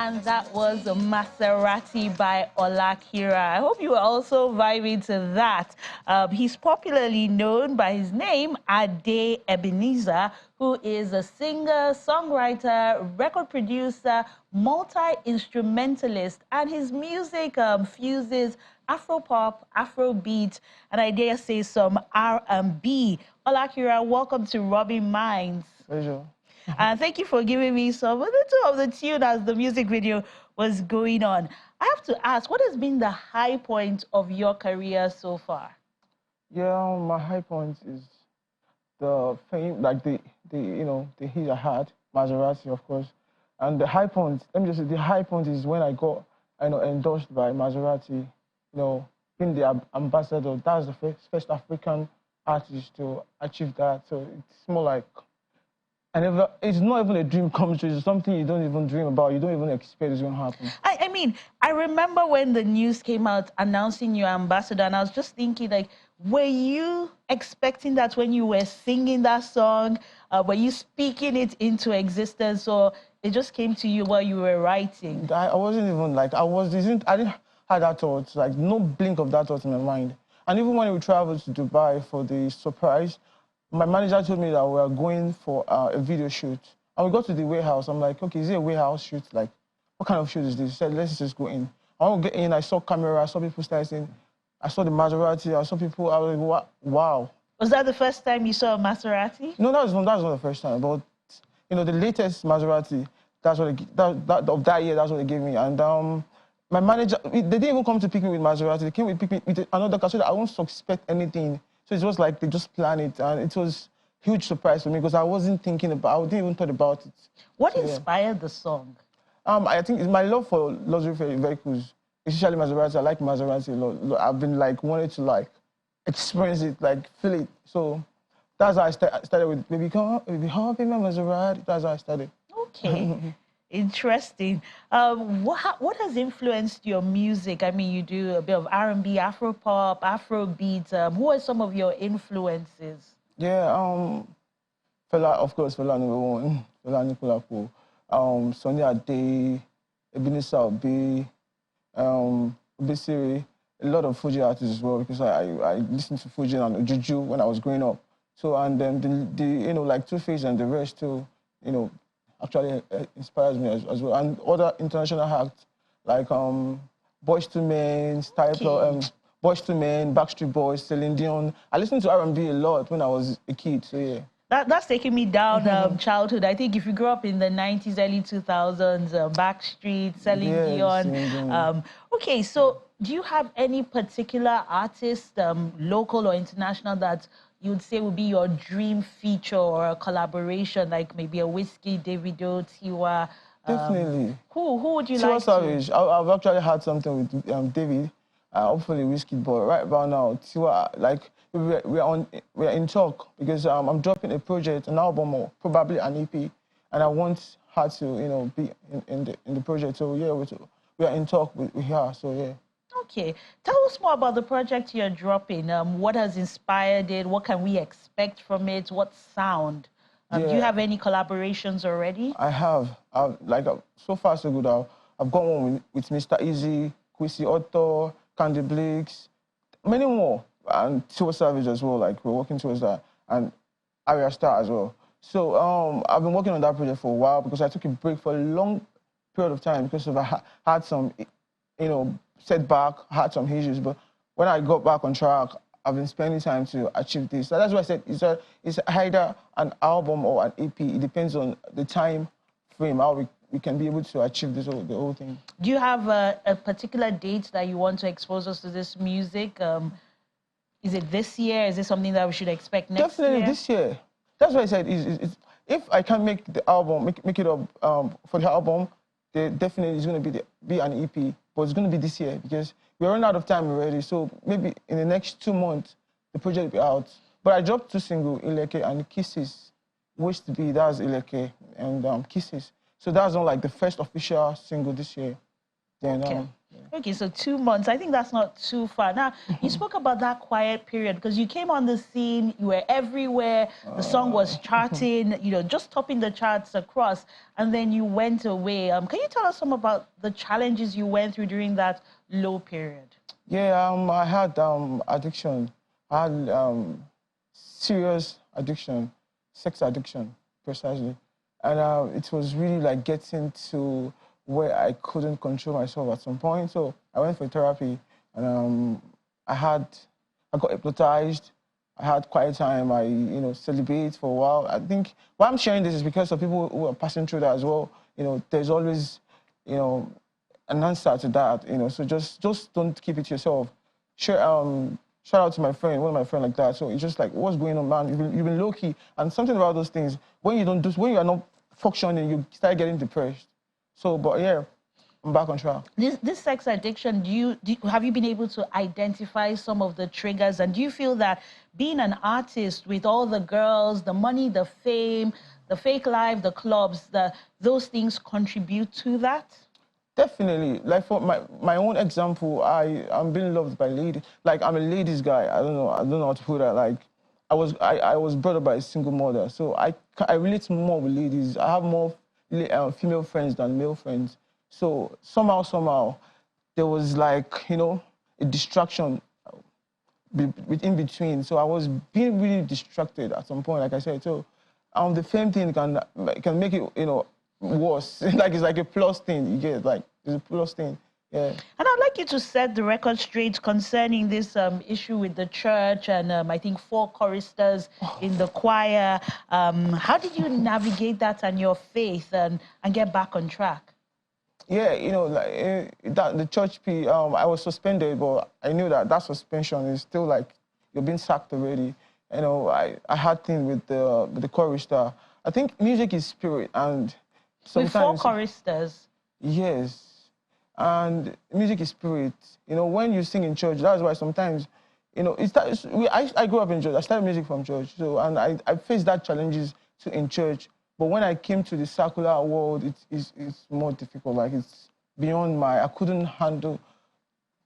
And that was Maserati by Olakira. I hope you were also vibing to that. He's popularly known by his name, Ade Ebenezer, who is a singer, songwriter, record producer, multi-instrumentalist, and his music fuses Afro-pop, Afro-beat, and I dare say some R&B. Olakira, welcome to Rubbin Minds. Pleasure. Thank you for giving me some little of the tune as the music video was going on. I have to ask, what has been the high point of your career so far? Yeah, my high point is the fame, like the hit I had, Maserati, of course. And the high point, let me just say, the high point is when I got, endorsed by Maserati, being the ambassador. That's the first African artist to achieve that. So it's more like, it's not even a dream come true. It's something you don't even dream about. You don't even expect it's going to happen. I mean, I remember when the news came out announcing your ambassador, and I was just thinking, like, were you expecting that when you were singing that song? Were you speaking it into existence, or it just came to you while you were writing? I wasn't even like, I didn't have that thought, like no blink of that thought in my mind. And even when we traveled to Dubai for the surprise, my manager told me that we were going for a video shoot. And we got to the warehouse. I'm like, okay, is it a warehouse shoot? Like, what kind of shoot is this? He said, let's just go in. I want to get in. I saw camera. I saw people starting. I saw the Maserati. I saw people. I was like, wow. Was that the first time you saw a Maserati? No, that was not the first time. But, the latest Maserati, that's what of that year, that's what they gave me. And my manager, they didn't even come to pick me with Maserati. They came to pick me with another car so that I won't suspect anything. So it was like they just planned it, and it was a huge surprise for me because I wasn't thinking about, I didn't even thought about it. What inspired the song? I think it's my love for luxury vehicles, especially Maserati. I like Maserati a lot. I've been like wanting to like experience it, like feel it. So that's how I started with Baby Come, Baby Hop in my Maserati. That's how I started. Okay. Interesting. What has influenced your music? I mean, you do a bit of R&B, Afro-pop, Afro-beat. Who are some of your influences? Yeah, Fela, of course, Fela number one. Fela Nikolapo, Sonny Ade, Ebenezer Obey, Obesere, a lot of Fuji artists as well because I listened to Fuji and Juju when I was growing up. So and then the like Two-Face and the rest too, actually inspires me as well. And other international acts like Boys to Men, Boys to Men, Backstreet Boys, Celine Dion. I listened to R&B a lot when I was a kid, so yeah. That's taking me down childhood. I think if you grew up in the 90s, early 2000s, Backstreet, Celine Dion. Okay, so do you have any particular artist, local or international, that you would say would be your dream feature or a collaboration, like maybe a Whiskey, Davido, Tiwa? Definitely. Who would you Tiwa like Savage. to? I've actually had something with David, hopefully Whiskey, but right about now, Tiwa, like, we're in talk because I'm dropping a project, an album or probably an EP, and I want her to, be in the project. So yeah, we are in talk with her, so yeah. Okay. Tell us more about the project you're dropping. What has inspired it? What can we expect from it? What sound? Do you have any collaborations already? I have. So far, so good. I've got one with Mr. Easy, Kwesi Otto, Candy Blakes, many more. And Tiwa Savage as well. Like, we're working towards that. And Arya Star as well. So I've been working on that project for a while because I took a break for a long period of time because I had some, setback, had some issues, but when I got back on track, I've been spending time to achieve this. So that's why I said it's either an album or an EP. It depends on the time frame, how we can be able to achieve the whole thing. Do you have a particular date that you want to expose us to this music? Is it this year? Is it something that we should expect next year? Definitely this year. That's why I said if I can make the album, make it up for the album, definitely it's going to be an EP. But it's going to be this year because we're running out of time already. So maybe in the next 2 months, the project will be out. But I dropped 2 singles, Ileke and Kisses. Wish to Be, that's Ileke, and Kisses. So that's not like the first official single this year. Then, okay. Okay, so 2 months. I think that's not too far. Now, you spoke about that quiet period because you came on the scene, you were everywhere, the song was charting, you know, just topping the charts across, and then you went away. Can you tell us some about the challenges you went through during that low period? Yeah, I had addiction. I had serious addiction, sex addiction, precisely. And it was really like getting to where I couldn't control myself at some point. So I went for therapy, and I got hypnotized. I had quiet time. I, celebrate for a while. I think why I'm sharing this is because of people who are passing through that as well. There's always, an answer to that. So just don't keep it to yourself. Share, shout out to my friend, one of my friends like that. So it's just like, what's going on, man? You've been low key, and something about those things. When you are not functioning, you start getting depressed. So, but yeah, I'm back on track. This sex addiction, have you been able to identify some of the triggers? And do you feel that being an artist with all the girls, the money, the fame, the fake life, the clubs, those things contribute to that? Definitely. Like for my own example, I'm being loved by ladies. Like I'm a ladies guy. I don't know how to put that. Like I was brought up by a single mother, so I relate more with ladies. I have more female friends than male friends. So somehow, there was like, a distraction in between. So I was being really distracted at some point, like I said. So the same thing can make it, worse. Like it's like a plus thing. You get like it's a plus thing. Yeah. And I'd like you to set the record straight concerning this issue with the church and I think 4 choristers in the choir. How did you navigate that and your faith and get back on track? Yeah, the church I was suspended, but I knew that suspension is still like you're being sacked already. I had things with the chorister. I think music is spirit, and sometimes with 4 choristers. Yes. And music is spirit. When you sing in church, that's why sometimes, I grew up in church. I started music from church. So, and I faced that challenges too in church. But when I came to the secular world, it's more difficult. Like it's beyond I couldn't handle,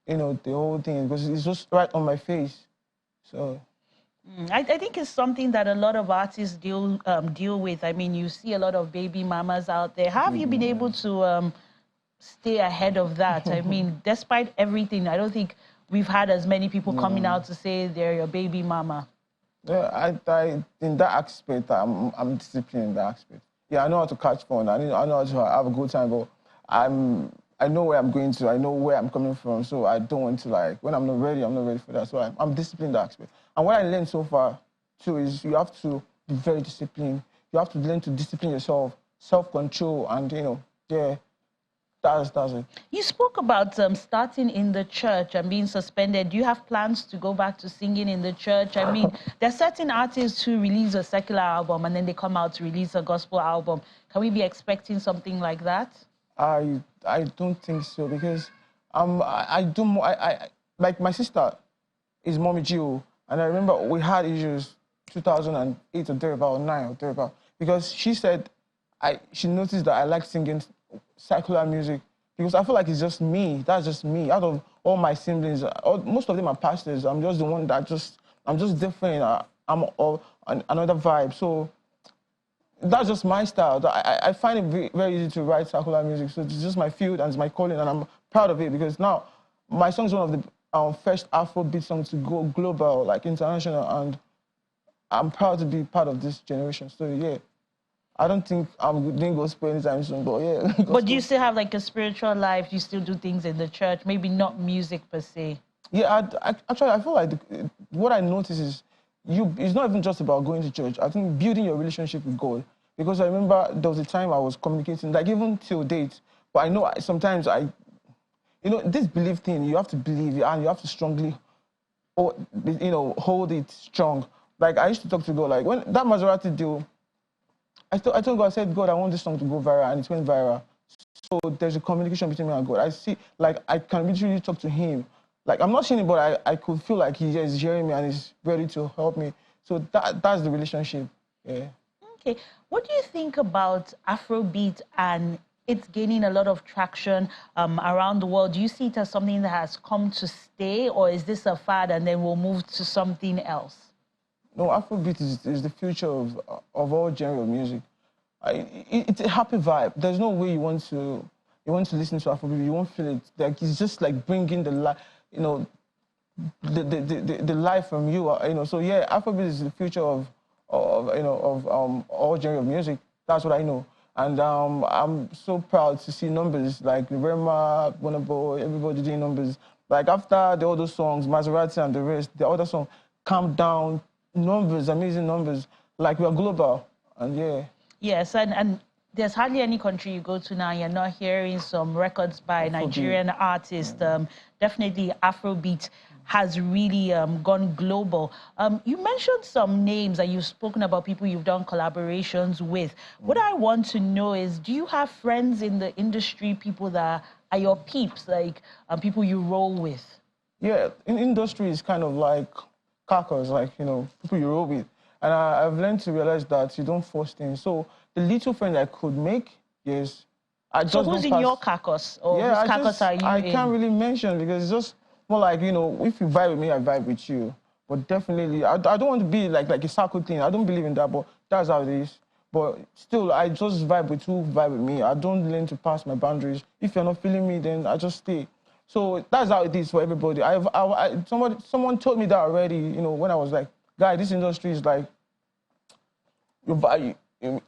the whole thing because it's just right on my face. So. I think it's something that a lot of artists deal with. I mean, you see a lot of baby mamas out there. How have you been able to stay ahead of that? I mean, despite everything, I don't think we've had as many people coming out to say they're your baby mama. Yeah, I in that aspect, I'm disciplined in that aspect. Yeah, I know how to catch fun. I know how to have a good time, but I know where I'm going to. I know where I'm coming from. So I don't want to when I'm not ready for that. So I'm disciplined in that aspect. And what I learned so far too is you have to be very disciplined. You have to learn to discipline yourself, self-control, and yeah. That's it. You spoke about starting in the church and being suspended. Do you have plans to go back to singing in the church? I mean, there are certain artists who release a secular album and then they come out to release a gospel album. Can we be expecting something like that? I don't think so because like my sister is Mommy Gio, and I remember we had issues 2008 or thereabout, 9 or thereabout, because she said she noticed that I like singing secular music because I feel like it's just me. That's just me. Out of all my siblings, most of them are pastors. I'm just the one I'm just different. I'm another vibe. So that's just my style. I find it very, very easy to write secular music. So it's just my field and it's my calling, and I'm proud of it because now my song is one of the first Afrobeat songs to go global, like international, and I'm proud to be part of this generation. So yeah. I don't think I'm doing gospel anytime soon, but yeah. But do you still have like a spiritual life? Do you still do things in the church? Maybe not music per se. Yeah, actually, I feel like what I notice is it's not even just about going to church. I think building your relationship with God. Because I remember there was a time I was communicating, like even till date, but I know sometimes this belief thing, you have to believe and you have to strongly, hold it strong. Like I used to talk to God, like when that Maserati deal, I told God, I said, God, I want this song to go viral, and it went viral. So there's a communication between me and God. I see, like, I can literally talk to him. Like, I'm not seeing it, but I could feel like he is hearing me and he's ready to help me. So that's the relationship, yeah. Okay. What do you think about Afrobeat and it's gaining a lot of traction around the world. Do you see it as something that has come to stay, or is this a fad and then we'll move to something else? No, Afrobeat is the future of all genre of music. It's a happy vibe. There's no way you want to listen to Afrobeat, you won't feel it. Like, it's just like bringing the life, you know, the life from you. You know, so yeah, Afrobeat is the future of all genre of music. That's what I know. And I'm so proud to see numbers like Rema, Burna Boy, everybody doing numbers. Like after the other songs, Maserati and the rest, the other song, Calm Down, numbers, amazing numbers. Like, we're global, and yeah. Yes, and there's hardly any country you go to now you're not hearing some records by Nigerian artists. Definitely Afrobeat has really gone global. You mentioned some names and you've spoken about people you've done collaborations with. What I want to know is, do you have friends in the industry, people that are your peeps, like people you roll with? Yeah, in industry is kind of like carcass, like, you know, people you roll with. And I've learned to realize that you don't force things. So the little friend I could make, yes. So who's in your carcass? Or yeah, whose carcass are you I in? can't really mention, because it's just more like, you know, if you vibe with me, I vibe with you. But definitely, I don't want to be like a circle thing. I don't believe in that, but that's how it is. But still, I just vibe with who vibe with me. I don't learn to pass my boundaries. If you're not feeling me, then I just stay. So that's how it is for everybody. Someone told me that already, you know, when I was like, guy, this industry is like,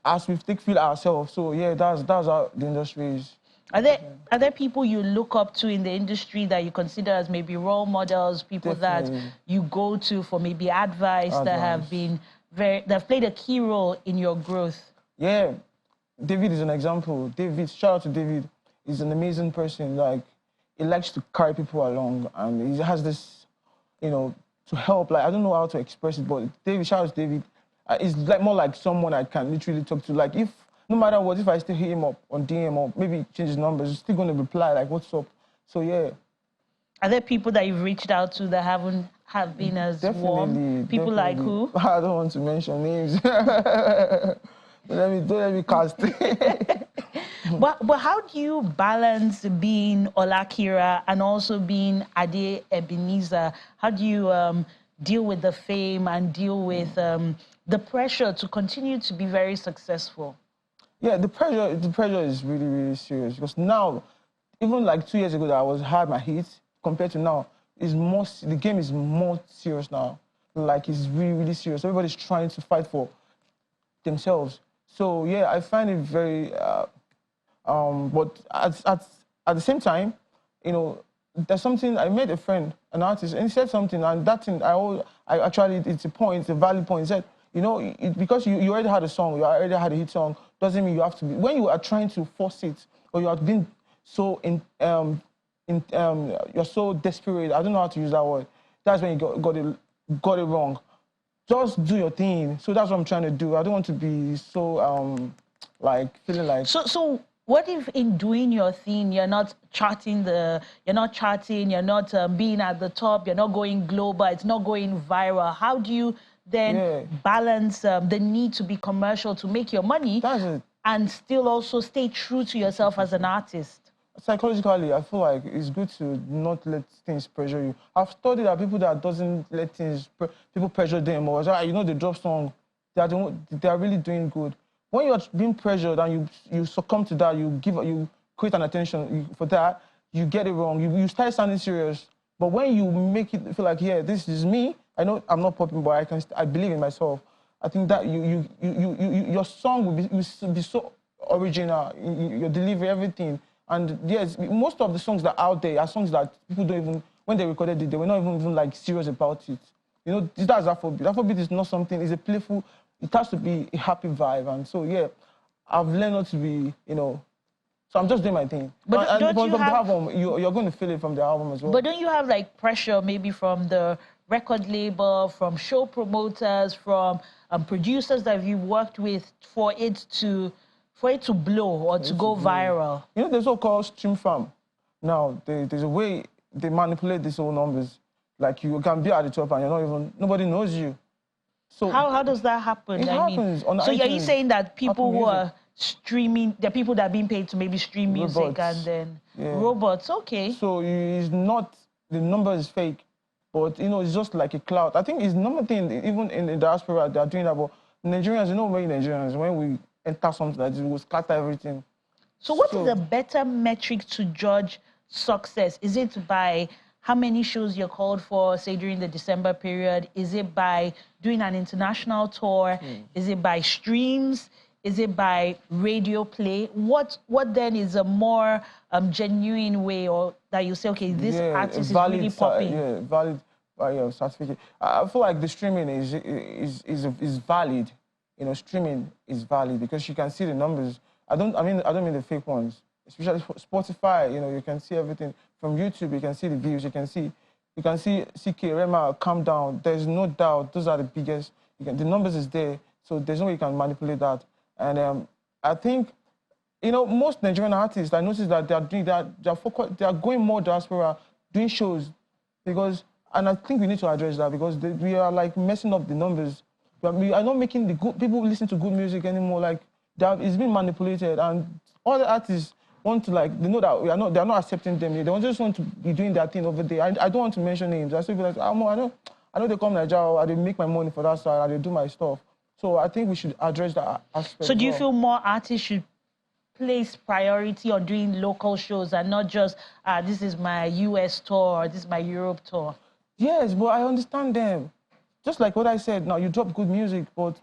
as we feel ourselves. So yeah, that's how the industry is. Are there people you look up to in the industry that you consider as maybe role models, people Definitely. That you go to for maybe advice that have been that have played a key role in your growth? Yeah, David is an example. David, shout out to David. He's an amazing person. Like, he likes to carry people along, and he has this, you know, to help. Like, I don't know how to express it, but David, shout out to David. It's like more like someone I can literally talk to. Like, if no matter what, if I still hit him up on DM or maybe change his numbers, he's still going to reply like, "What's up?" So yeah. Are there people that you've reached out to that have been as warm? People like who? I don't want to mention names. Don't let me cast. But how do you balance being Olakira and also being Ade Ebenezer? How do you deal with the fame and deal with the pressure to continue to be very successful? Yeah, the pressure is really, really serious, because now, even like 2 years ago that I had my hits, compared to now, the game is more serious now. Like, it's really, really serious. Everybody's trying to fight for themselves. So yeah, I find it very, but at the same time, you know, there's something. I met a friend, an artist, and he said something, and that thing, I actually, it's a valid point. He said, you know, because you already had a song, you already had a hit song, doesn't mean you have to be. When you are trying to force it, or you are being so you're so desperate. I don't know how to use that word. That's when you got it wrong. Just do your thing. So that's what I'm trying to do. I don't want to be so like feeling like. So what if in doing your thing you're not charting, you're not being at the top, you're not going global, it's not going viral? How do you then balance the need to be commercial to make your money and still also stay true to yourself as an artist? Psychologically, I feel like it's good to not let things pressure you. I've studied that people that doesn't let people pressure them, or you know, they drop song, they are really doing good. When you are being pressured and you succumb to that, you create an attention for that, you get it wrong. You start sounding serious. But when you make it feel like, yeah, this is me. I know I'm not popping, but I believe in myself. I think that your song will be so original. Your delivery, everything. And yes, most of the songs that are out there are songs that people don't even, when they recorded it, they were not even like serious about it. You know, that's Afrobeat. Afrobeat is not something, it's a playful, it has to be a happy vibe. And so, yeah, I've learned not to be, you know, so I'm just doing my thing. But don't you from the album, you're going to feel it from the album as well. But don't you have like pressure maybe from the record label, from show promoters, from producers that you've worked with for it to blow or to go viral? You know, there's so-called stream farm. Now, there's a way they manipulate these whole numbers. Like, you can be at the top and nobody knows you. So how does that happen? It happens on so iTunes, are you saying that people who are streaming, the people that are being paid to maybe stream music Robots. and then robots. Okay. So it's not, the number is fake, but you know, it's just like a cloud. I think it's number thing, even in the diaspora, they are doing that. But Nigerians, you know, when we enter something like this, we will scatter everything. So what is a better metric to judge success? Is it by how many shows you're called for, say, during the December period? Is it by doing an international tour? Is it by streams? Is it by radio play? What then is a more genuine way, or that you say, okay, this artist is really popping? Valid certificate. I feel like the streaming is valid. You know, streaming is valid because you can see the numbers. I don't mean the fake ones. Especially Spotify, you know, you can see everything. From YouTube, you can see the views. You can see CK, Rema, Calm Down. There's no doubt those are the biggest. The numbers is there, so there's no way you can manipulate that. And I think, you know, most Nigerian artists, I noticed that they are going more diaspora, doing shows, because, and I think we need to address that because we are like messing up the numbers. We are not making the good people listen to good music anymore. Like it's been manipulated, and all the artists want to, like, they know that they are not accepting them. They just want to be doing their thing over there. I don't want to mention names. I still be like, I know they come to Nigeria, I they make my money for that side, I they do my stuff. So I think we should address that aspect. So do you feel more artists should place priority on doing local shows and not just, this is my US tour, or this is my Europe tour? Yes, but I understand them. Just like what I said, now you drop good music, but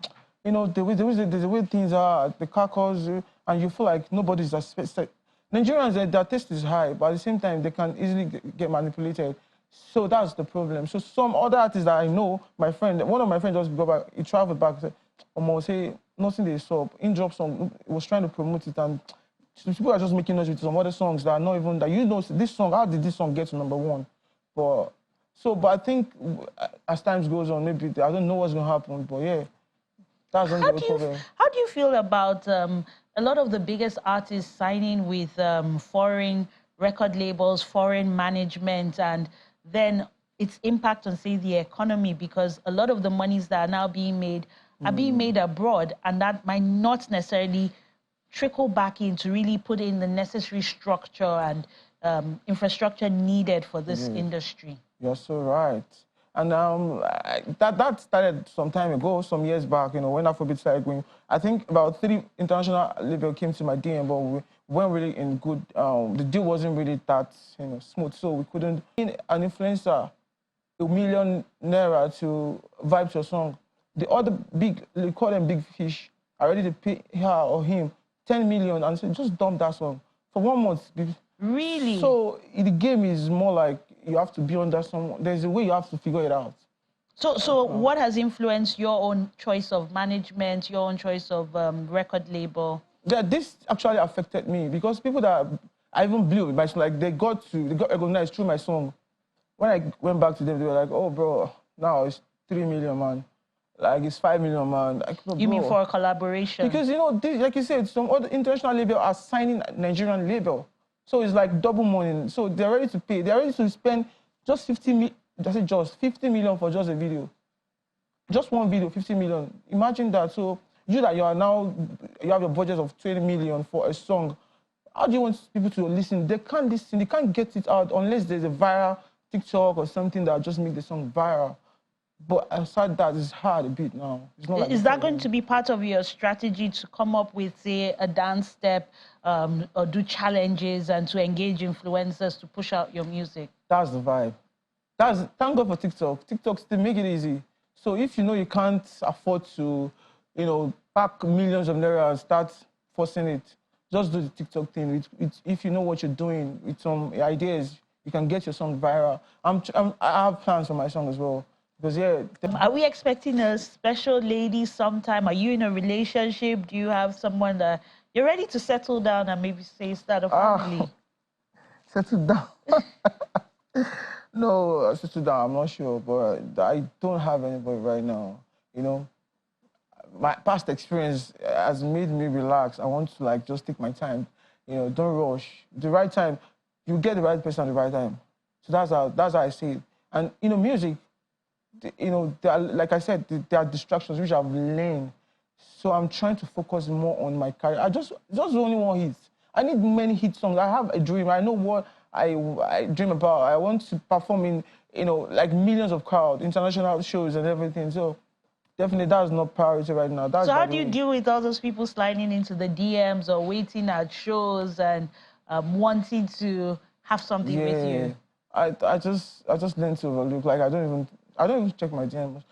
you know, the way things are, the carcass, and you feel like nobody's expected. Nigerians, their taste is high, but at the same time, they can easily get manipulated. So that's the problem. So some other artists that I know, one of my friends just got back, he traveled back, said, say, nothing they saw. In drop song, he was trying to promote it, and people are just making noise with some other songs that are not even, that you know, this song, how did this song get to #1? But I think as time goes on, maybe, I don't know what's going to happen, but yeah, that's the problem. How do you feel about a lot of the biggest artists signing with foreign record labels, foreign management, and then its impact on, say, the economy? Because a lot of the monies that are now being made are being made abroad, and that might not necessarily trickle back in to really put in the necessary structure and infrastructure needed for this industry. You're so right. And that started some time ago, some years back, you know, when Afrobeat started going. I think about 3 international labels came to my DM, but we weren't really in good, the deal wasn't really that, you know, smooth, so we couldn't. An influencer, ₦1 million to vibe to a song. The other big, they call them big fish, are ready to pay her or him 10 million and say, just dump that song for 1 month. Really? So the game is more like you have to be under someone. There's a way you have to figure it out. So what has influenced your own choice of management, your own choice of record label? Yeah, this actually affected me because people that I even blew with my song, like they got recognized through my song. When I went back to them, they were like, "Oh, bro, now it's 3 million, man. Like it's 5 million, man." Like, you mean for a collaboration? Because you know, like you said, some other international label are signing Nigerian label. So it's like double money. So they're ready to pay. They're ready to spend just 50 million for just a video. Just one video, 50 million. Imagine that. So you have your budget of 20 million for a song. How do you want people to listen? They can't listen. They can't get it out unless there's a viral TikTok or something that just make the song viral. But aside that, it's hard a bit now. It's not like is that going to be part of your strategy to come up with, say, a dance step or do challenges and to engage influencers to push out your music? That's the vibe. Thank God for TikTok. TikTok still make it easy. So if you know you can't afford to, you know, pack millions of naira and start forcing it, just do the TikTok thing. If you know what you're doing with some ideas, you can get your song viral. I have plans for my song as well. Because, yeah. Are we expecting a special lady sometime? Are you in a relationship? Do you have someone that you're ready to settle down and maybe say start a family? Settle down? No, settle down, I'm not sure. But I don't have anybody right now. You know, my past experience has made me relax. I want to, like, just take my time. You know, don't rush. The right time, you get the right person at the right time. So that's how I see it. And, you know, music, you know, like I said, there are distractions which I've learned. So I'm trying to focus more on my career. I just only one hit. I need many hit songs. I have a dream. I know what I dream about. I want to perform in, like millions of crowds, international shows and everything. So definitely that's not priority right now. That's so how do you deal with all those people sliding into the DMs or waiting at shows and wanting to have something with you? I just learned to overlook. Like I don't even check my DMs.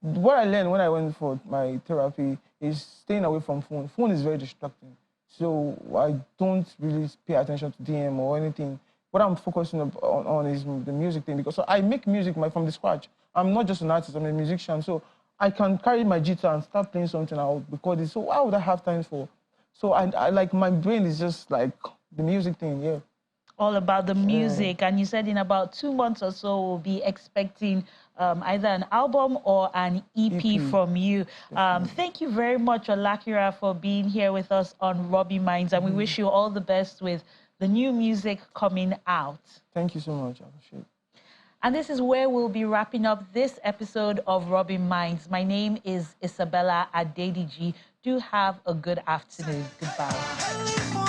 What I learned when I went for my therapy is staying away from phone. Phone is very distracting. So I don't really pay attention to DM or anything. What I'm focusing on is the music thing, because I make music from the scratch. I'm not just an artist, I'm a musician. So I can carry my guitar and start playing something out, record it. So why would I have time for? So I like, my brain is just like the music thing, yeah. All about the music. And you said in about 2 months or so, we'll be expecting either an album or an EP from you. Thank you very much, Olakira, for being here with us on Rubbin Minds, and we wish you all the best with the new music coming out. Thank you so much. I appreciate it. And this is where we'll be wrapping up this episode of Rubbin Minds. My name is Isabella Adediji. Do have a good afternoon. Goodbye.